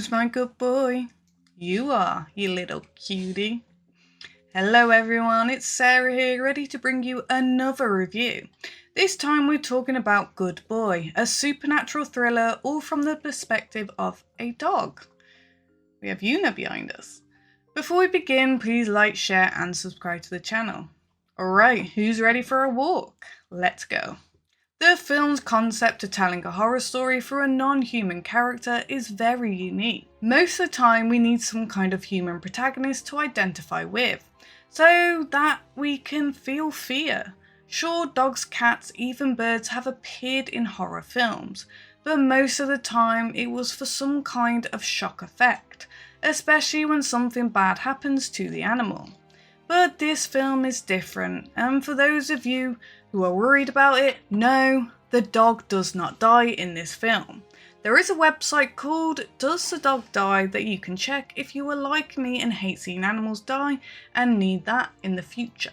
Who's my good boy? You are, you little cutie. Hello everyone, it's Sarah here, ready to bring you another review. This time we're talking about Good Boy, a supernatural thriller all from the perspective of a dog. We have Yuna behind us. Before we begin, please like, share and subscribe to the channel. Alright, who's ready for a walk? Let's go. The film's concept of telling a horror story through a non-human character is very unique. Most of the time we need some kind of human protagonist to identify with, so that we can feel fear. Sure, dogs, cats, even birds have appeared in horror films, but most of the time it was for some kind of shock effect, especially when something bad happens to the animal. But this film is different, and for those of you who are worried about it, no, the dog does not die in this film. There is a website called Does the Dog Die that you can check if you are like me and hate seeing animals die and need that in the future.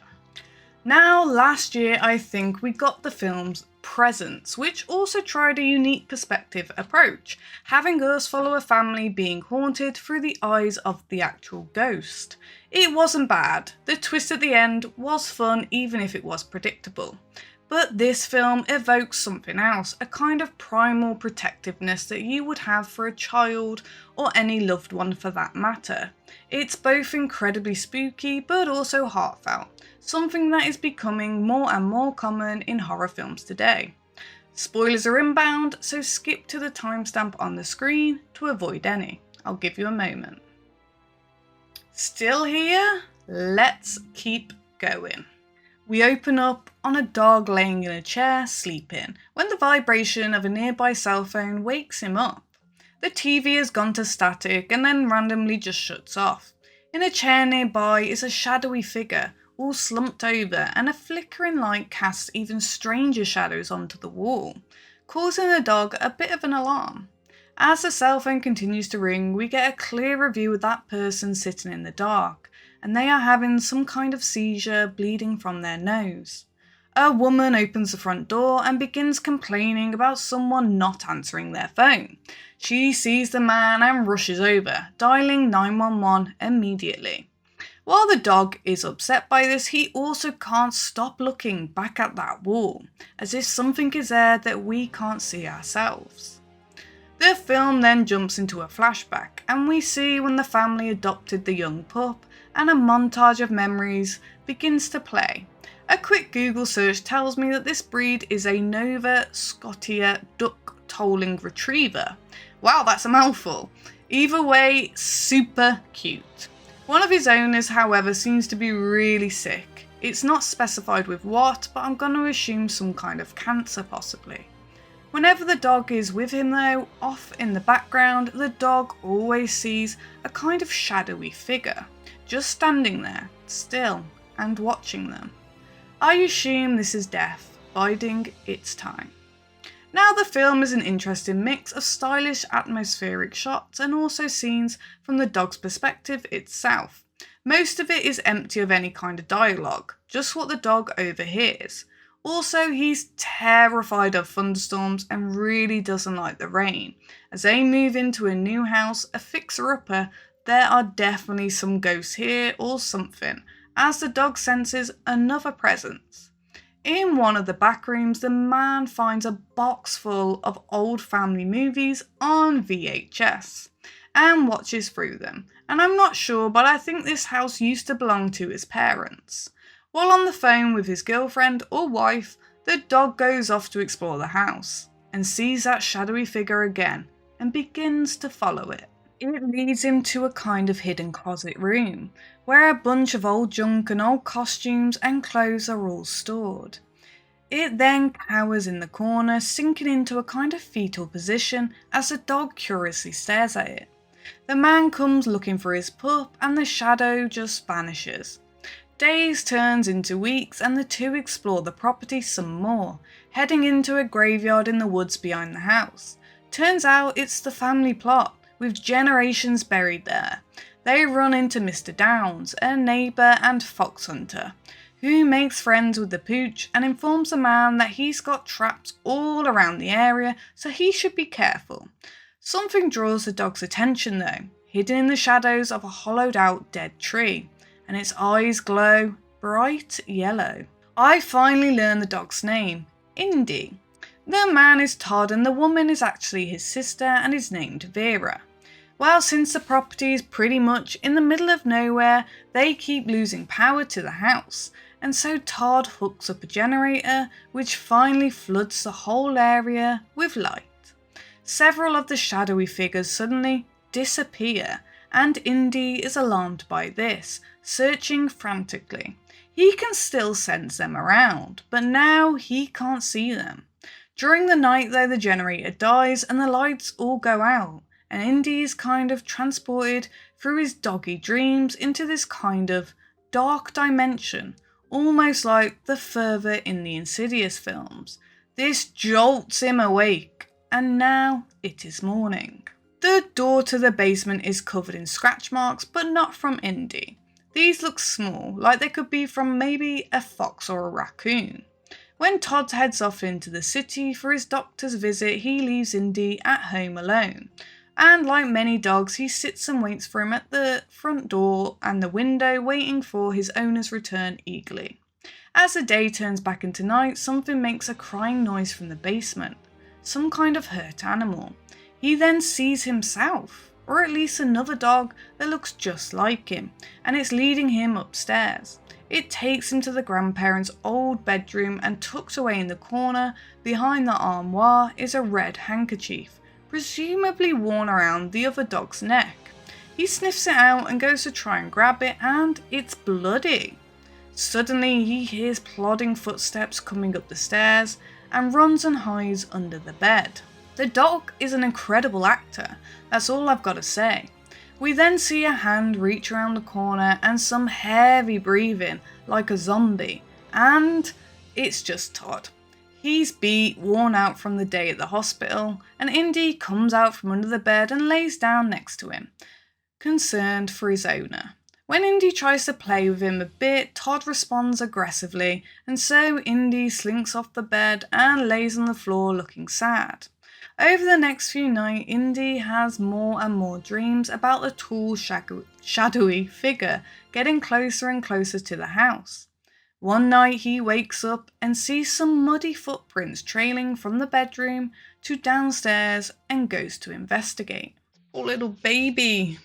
Now, last year I think we got the film's Presence, which also tried a unique perspective approach, having us follow a family being haunted through the eyes of the actual ghost. It wasn't bad, the twist at the end was fun even if it was predictable. But this film evokes something else, a kind of primal protectiveness that you would have for a child or any loved one for that matter. It's both incredibly spooky but also heartfelt, something that is becoming more and more common in horror films today. Spoilers are inbound, so skip to the timestamp on the screen to avoid any. I'll give you a moment. Still here? Let's keep going. We open up on a dog laying in a chair, sleeping, when the vibration of a nearby cell phone wakes him up. The TV has gone to static and then randomly just shuts off. In a chair nearby is a shadowy figure, all slumped over, and a flickering light casts even stranger shadows onto the wall, causing the dog a bit of an alarm. As the cell phone continues to ring, we get a clearer view of that person sitting in the dark, and they are having some kind of seizure, bleeding from their nose. A woman opens the front door and begins complaining about someone not answering their phone. She sees the man and rushes over, dialing 911 immediately. While the dog is upset by this, he also can't stop looking back at that wall, as if something is there that we can't see ourselves. The film then jumps into a flashback, and we see when the family adopted the young pup, and a montage of memories begins to play. A quick Google search tells me that this breed is a Nova Scotia duck tolling retriever. Wow, that's a mouthful. Either way, super cute. One of his owners, however, seems to be really sick. It's not specified with what, but I'm going to assume some kind of cancer possibly. Whenever the dog is with him though, off in the background, the dog always sees a kind of shadowy figure, just standing there, still, and watching them. I assume this is death, biding its time. Now the film is an interesting mix of stylish atmospheric shots and also scenes from the dog's perspective itself. Most of it is empty of any kind of dialogue, just what the dog overhears. Also, he's terrified of thunderstorms and really doesn't like the rain. As they move into a new house, a fixer-upper, there are definitely some ghosts here or something, as the dog senses another presence. In one of the back rooms, the man finds a box full of old family movies on VHS and watches through them. And I'm not sure, but I think this house used to belong to his parents. While on the phone with his girlfriend or wife, the dog goes off to explore the house and sees that shadowy figure again and begins to follow it. It leads him to a kind of hidden closet room, where a bunch of old junk and old costumes and clothes are all stored. It then cowers in the corner, sinking into a kind of fetal position as the dog curiously stares at it. The man comes looking for his pup and the shadow just vanishes. Days turns into weeks and the two explore the property some more, heading into a graveyard in the woods behind the house. Turns out it's the family plot, with generations buried there. They run into Mr. Downs, a neighbour and fox hunter, who makes friends with the pooch and informs the man that he's got traps all around the area, so he should be careful. Something draws the dog's attention though, hidden in the shadows of a hollowed out dead tree, and its eyes glow bright yellow. I finally learn the dog's name, Indy. The man is Todd and the woman is actually his sister and is named Vera. Well, since the property is pretty much in the middle of nowhere, they keep losing power to the house, and so Todd hooks up a generator which finally floods the whole area with light. Several of the shadowy figures suddenly disappear, and Indy is alarmed by this, searching frantically. He can still sense them around, but now he can't see them. During the night though, the generator dies and the lights all go out, and Indy is kind of transported through his doggy dreams into this kind of dark dimension, almost like the further in the Insidious films. This jolts him awake, and now it is morning. The door to the basement is covered in scratch marks, but not from Indy. These look small, like they could be from maybe a fox or a raccoon. When Todd heads off into the city for his doctor's visit, he leaves Indy at home alone. And like many dogs, he sits and waits for him at the front door and the window, waiting for his owner's return eagerly. As the day turns back into night, something makes a crying noise from the basement. Some kind of hurt animal. He then sees himself, or at least another dog that looks just like him, and it's leading him upstairs. It takes him to the grandparents' old bedroom, and tucked away in the corner behind the armoire is a red handkerchief, presumably worn around the other dog's neck. He sniffs it out and goes to try and grab it, and it's bloody. Suddenly he hears plodding footsteps coming up the stairs and runs and hides under the bed. The dog is an incredible actor, that's all I've got to say. We then see a hand reach around the corner and some heavy breathing like a zombie, and it's just Todd. He's beat, worn out from the day at the hospital, and Indy comes out from under the bed and lays down next to him, concerned for his owner. When Indy tries to play with him a bit, Todd responds aggressively, and so Indy slinks off the bed and lays on the floor looking sad. Over the next few nights, Indy has more and more dreams about the tall, shadowy figure getting closer and closer to the house. One night he wakes up and sees some muddy footprints trailing from the bedroom to downstairs and goes to investigate. Oh, little baby.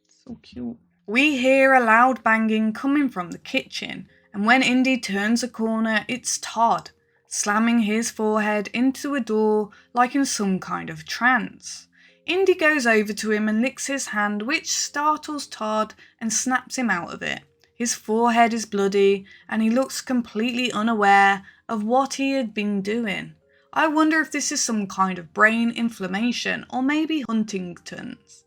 So cute. We hear a loud banging coming from the kitchen, and when Indy turns a corner, it's Todd, slamming his forehead into a door like in some kind of trance. Indy goes over to him and licks his hand, which startles Todd and snaps him out of it. His forehead is bloody and he looks completely unaware of what he had been doing. I wonder if this is some kind of brain inflammation or maybe Huntington's.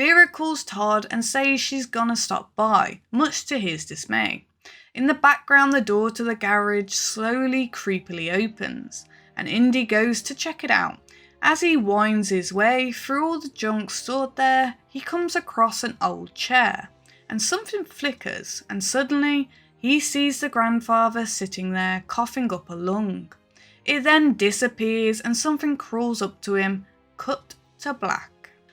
Vera calls Todd and says she's gonna stop by, much to his dismay. In the background, the door to the garage slowly, creepily opens, and Indy goes to check it out. As he winds his way through all the junk stored there, he comes across an old chair, and something flickers, and suddenly he sees the grandfather sitting there coughing up a lung. It then disappears and something crawls up to him, cut to black.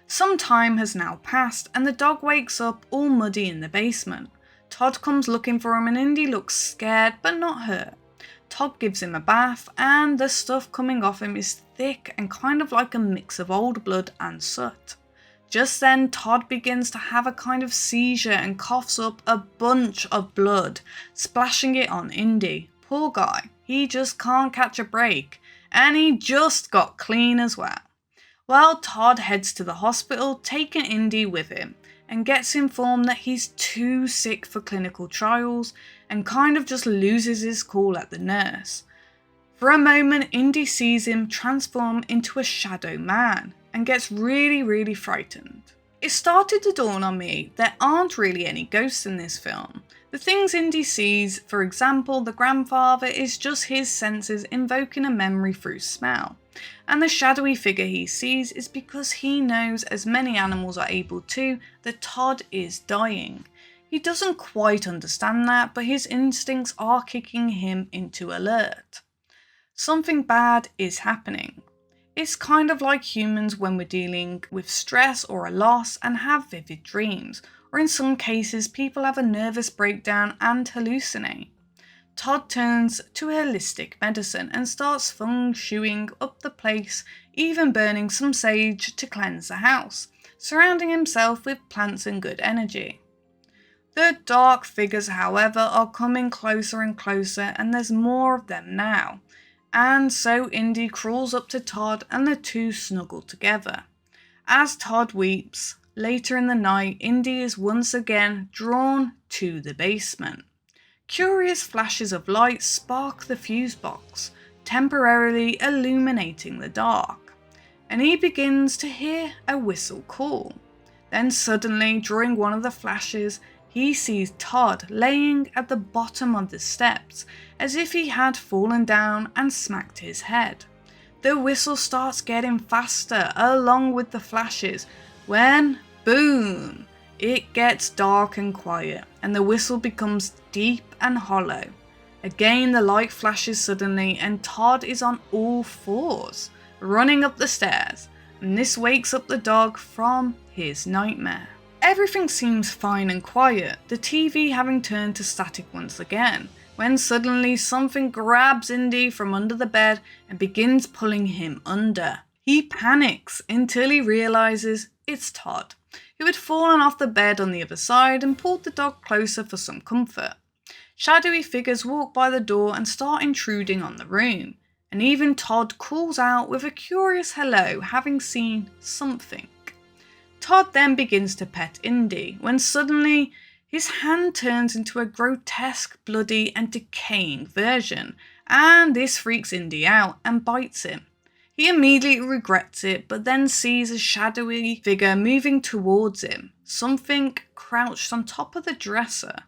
Some time has now passed and the dog wakes up all muddy in the basement. Todd comes looking for him and Indy looks scared but not hurt. Todd gives him a bath and the stuff coming off him is thick and kind of like a mix of old blood and soot. Just then Todd begins to have a kind of seizure and coughs up a bunch of blood, splashing it on Indy. Poor guy, he just can't catch a break, and he just got clean as well. Well, Todd heads to the hospital, taking Indy with him, and gets informed that he's too sick for clinical trials and kind of just loses his cool at the nurse. For a moment, Indy sees him transform into a shadow man and gets really frightened. It started to dawn on me there aren't really any ghosts in this film. The things Indy sees, for example, the grandfather, is just his senses invoking a memory through smell. And the shadowy figure he sees is because he knows, as many animals are able to, that Todd is dying. He doesn't quite understand that, but his instincts are kicking him into alert. Something bad is happening. It's kind of like humans when we're dealing with stress or a loss and have vivid dreams, or in some cases people have a nervous breakdown and hallucinate. Todd turns to holistic medicine and starts feng shuiing up the place, even burning some sage to cleanse the house, surrounding himself with plants and good energy. The dark figures, however, are coming closer and closer, and there's more of them now. And so Indy crawls up to Todd and the two snuggle together. As Todd weeps, later in the night, Indy is once again drawn to the basement. Curious flashes of light spark the fuse box, temporarily illuminating the dark, and he begins to hear a whistle call. Then suddenly, during one of the flashes, he sees Todd laying at the bottom of the steps, as if he had fallen down and smacked his head. The whistle starts getting faster along with the flashes, when, boom! It gets dark and quiet, and the whistle becomes deep and hollow. Again the light flashes suddenly, and Todd is on all fours, running up the stairs, and this wakes up the dog from his nightmare. Everything seems fine and quiet, the TV having turned to static once again, when suddenly something grabs Indy from under the bed and begins pulling him under. He panics until he realises it's Todd, who had fallen off the bed on the other side and pulled the dog closer for some comfort. Shadowy figures walk by the door and start intruding on the room, and even Todd calls out with a curious hello, having seen something. Todd then begins to pet Indy, when suddenly his hand turns into a grotesque, bloody and decaying version, and this freaks Indy out and bites him. He immediately regrets it, but then sees a shadowy figure moving towards him, something crouched on top of the dresser.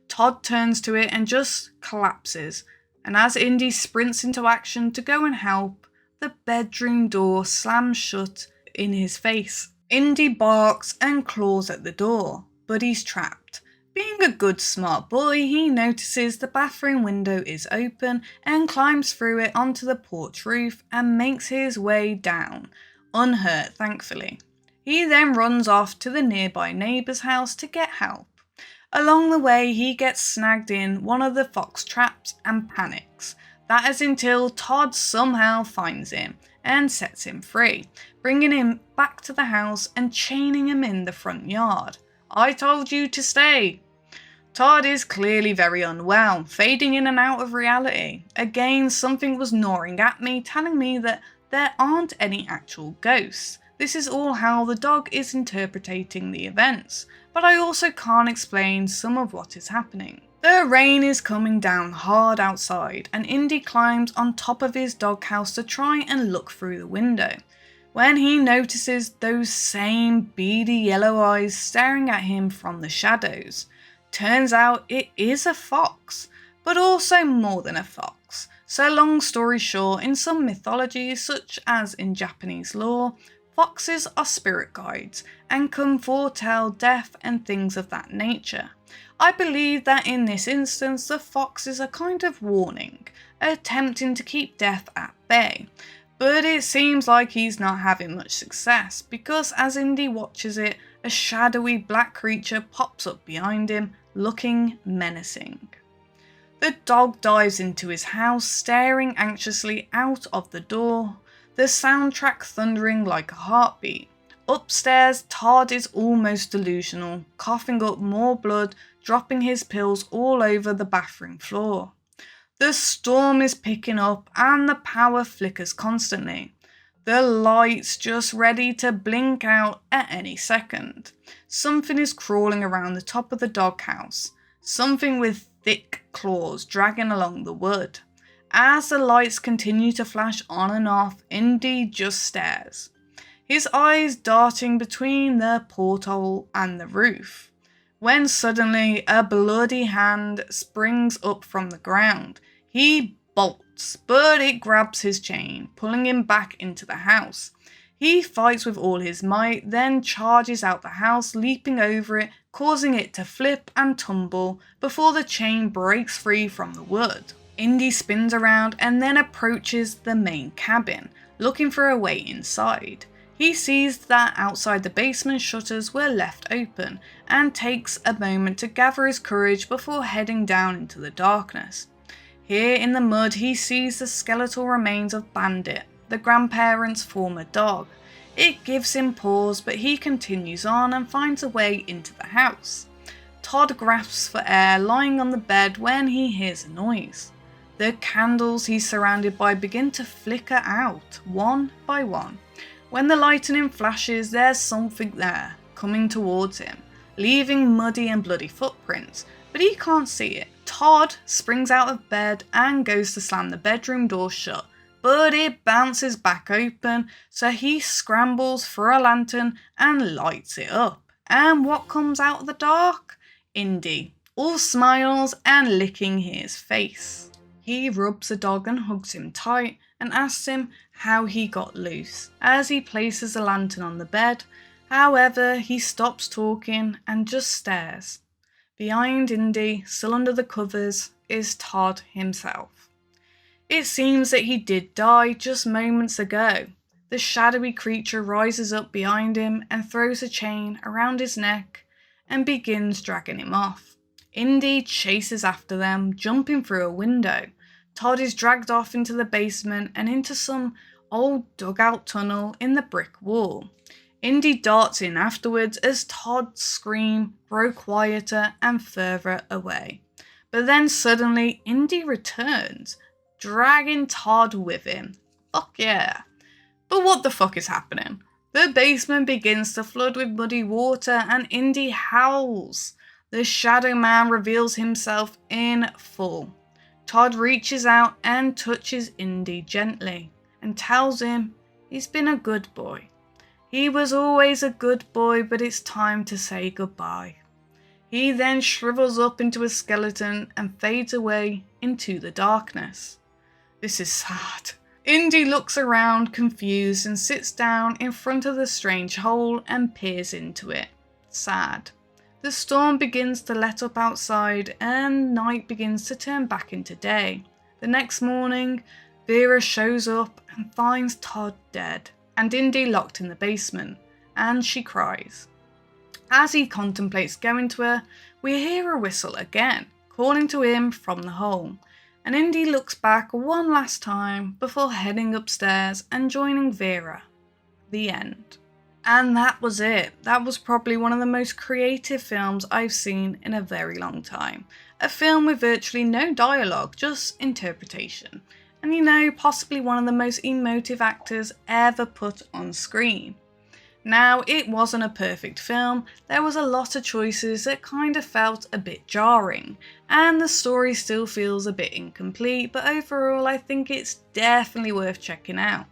Todd turns to it and just collapses, and as Indy sprints into action to go and help, the bedroom door slams shut in his face. Indy barks and claws at the door, but he's trapped. Being a good smart boy, he notices the bathroom window is open and climbs through it onto the porch roof and makes his way down, unhurt thankfully. He then runs off to the nearby neighbour's house to get help. Along the way, he gets snagged in one of the fox traps and panics. That is until Todd somehow finds him and sets him free, bringing him back to the house and chaining him in the front yard. I told you to stay. Todd is clearly very unwell, fading in and out of reality. Again, something was gnawing at me, telling me that there aren't any actual ghosts. This is all how the dog is interpreting the events, but I also can't explain some of what is happening. The rain is coming down hard outside, and Indy climbs on top of his doghouse to try and look through the window, when he notices those same beady yellow eyes staring at him from the shadows. Turns out it is a fox, but also more than a fox. So long story short, in some mythologies, such as in Japanese lore, foxes are spirit guides and can foretell death and things of that nature. I believe that in this instance the fox is a kind of warning, attempting to keep death at bay. But it seems like he's not having much success, because as Indy watches it, a shadowy black creature pops up behind him, looking menacing. The dog dives into his house, staring anxiously out of the door, the soundtrack thundering like a heartbeat. Upstairs, Todd is almost delusional, coughing up more blood, dropping his pills all over the bathroom floor. The storm is picking up and the power flickers constantly. The lights just ready to blink out at any second. Something is crawling around the top of the doghouse, something with thick claws dragging along the wood. As the lights continue to flash on and off, Indy just stares, his eyes darting between the porthole and the roof, when suddenly a bloody hand springs up from the ground. He bolts, but it grabs his chain, pulling him back into the house. He fights with all his might, then charges out the house, leaping over it, causing it to flip and tumble before the chain breaks free from the wood. Indy spins around and then approaches the main cabin, looking for a way inside. He sees that outside the basement shutters were left open and takes a moment to gather his courage before heading down into the darkness. Here in the mud he sees the skeletal remains of Bandit, the grandparents' former dog. It gives him pause, but he continues on and finds a way into the house. Todd grasps for air lying on the bed when he hears a noise. The candles he's surrounded by begin to flicker out, one by one. When the lightning flashes, there's something there, coming towards him, leaving muddy and bloody footprints, but he can't see it. Todd springs out of bed and goes to slam the bedroom door shut, but it bounces back open, so he scrambles for a lantern and lights it up. And what comes out of the dark? Indy, all smiles and licking his face. He rubs the dog and hugs him tight and asks him how he got loose as he places the lantern on the bed. However, he stops talking and just stares. Behind Indy, still under the covers, is Todd himself. It seems that he did die just moments ago. The shadowy creature rises up behind him and throws a chain around his neck and begins dragging him off. Indy chases after them, jumping through a window. Todd is dragged off into the basement and into some old dugout tunnel in the brick wall. Indy darts in afterwards as Todd's scream grow quieter and further away. But then suddenly Indy returns, dragging Todd with him. Fuck yeah. But what the fuck is happening? The basement begins to flood with muddy water and Indy howls. The Shadow Man reveals himself in full. Todd reaches out and touches Indy gently and tells him he's been a good boy. He was always a good boy, but it's time to say goodbye. He then shrivels up into a skeleton and fades away into the darkness. This is sad. Indy looks around confused and sits down in front of the strange hole and peers into it. Sad. The storm begins to let up outside and night begins to turn back into day. The next morning, Vera shows up and finds Todd dead and Indy locked in the basement, and she cries. As he contemplates going to her, we hear a whistle again, calling to him from the hole, and Indy looks back one last time before heading upstairs and joining Vera. The end. And that was it. That was probably one of the most creative films I've seen in a very long time. A film with virtually no dialogue, just interpretation. And possibly one of the most emotive actors ever put on screen. Now, it wasn't a perfect film. There was a lot of choices that kind of felt a bit jarring, and the story still feels a bit incomplete, but overall I think it's definitely worth checking out.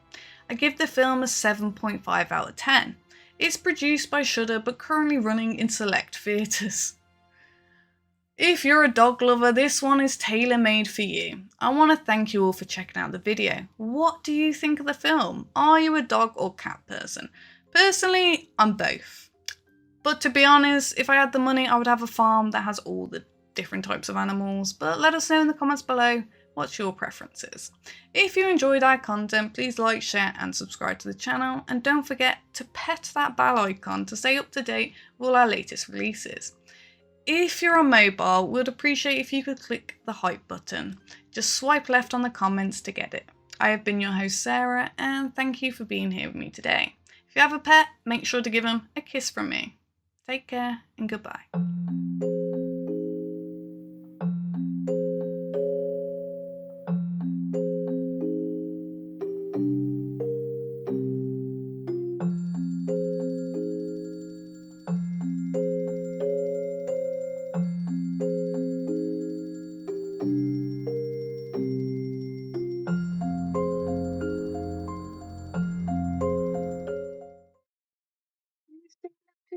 I give the film a 7.5 out of 10. It's produced by Shudder but currently running in select theatres. If you're a dog lover, this one is tailor-made for you. I want to thank you all for checking out the video. What do you think of the film? Are you a dog or cat person? Personally, I'm both. But to be honest, if I had the money, I would have a farm that has all the different types of animals. But let us know in the comments below what's your preferences. If you enjoyed our content, please like, share and subscribe to the channel. And don't forget to pet that bell icon to stay up to date with all our latest releases. If you're on mobile, we'd appreciate if you could click the hype button. Just swipe left on the comments to get it. I have been your host Sarah, and thank you for being here with me today. If you have a pet, make sure to give them a kiss from me. Take care and goodbye.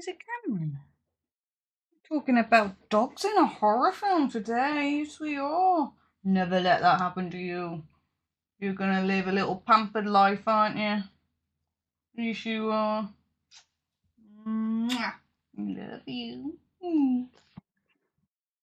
Is it Cameron? Talking about dogs in a horror film today, yes we are. Never let that happen to you. You're gonna live a little pampered life, aren't you? Yes you are. Mwah. Love you.